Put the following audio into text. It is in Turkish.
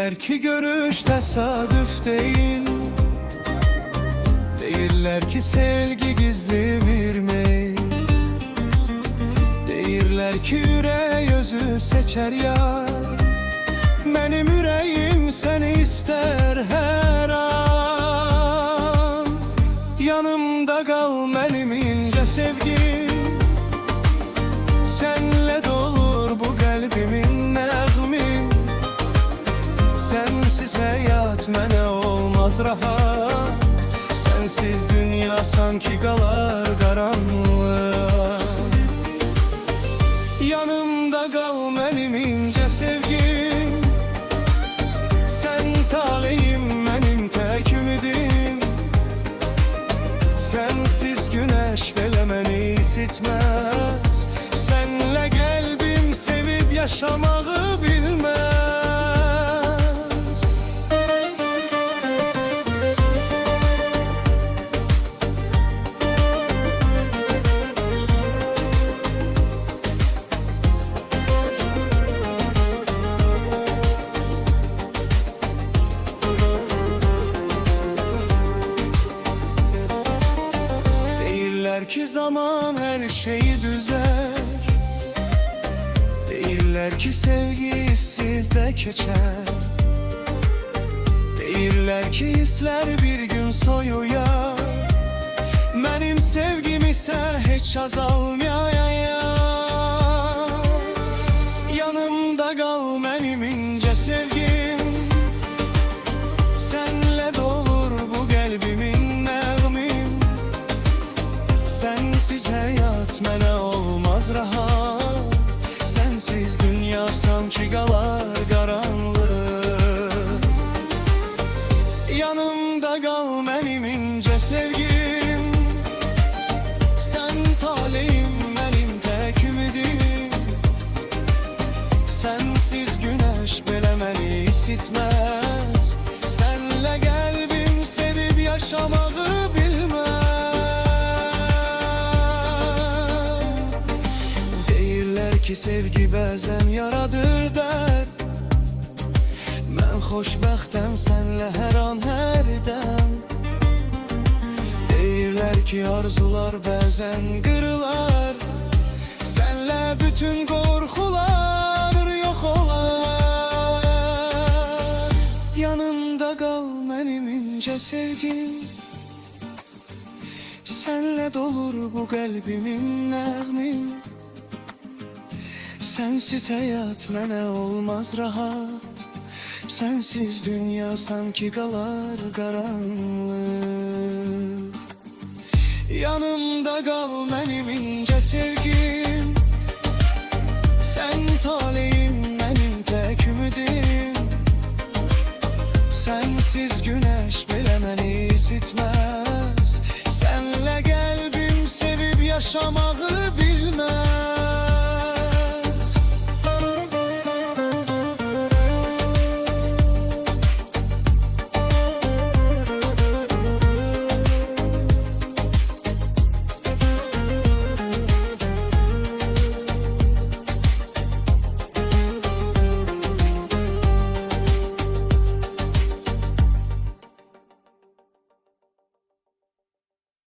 Değiller ki görüş tesadüf değil, değiller ki sevgi gizli bir meyil, değiller ki ürey özü seçer yar. Benim yüreğim seni ister her an. Yanımda kal benim ince sevgim, senle dolur bu kalbimin nəğmi. Sensiz hayat mənə olmaz rahat, sensiz dünya sanki qalar qaranlığa. Yanımda kal benim ince sevgim, sen taleyim benim tek ümidim. Sensiz güneş belə məni isitmez, senle kalbim sevip yaşamağı bilmez. Değiller ki zaman her şeyi düzer, değiller ki sevgi sizde geçer, değiller ki hisler bir gün soyuyar. Benim sevgim ise hiç azalmayayar. Yanımda kal benim ince sevgim, senle dolur bu kalbimin nəğmi. Sensiz hayat mənə olmaz rahat, sensiz dünya sanki qalar qaranlıq. Yanımda kal benim ince sevgim, sen taleyim benim tek ümidim. Sensiz güneş belə məni isitmez, senle kalbim sevip yaşamağı bilmez. Ki sevgi bəzən yaradır dərd, mən xoşbəxtəm sənlə hər an hər dəm. Deyirlər ki arzular bəzən qırılar, sənlə bütün qorxular yox olar. Yanımda qal mənim incə sevgim, sənlə dolur bu qəlbimin nəğmi. Sensiz hayat mənə olmaz rahat, sensiz dünya sanki qalar qaranlıq. Yanımda kal benim ince sevgim, sen taleyim benim tek ümidim. Sensiz güneş belə məni isitmez, senle kalbim sevip yaşamak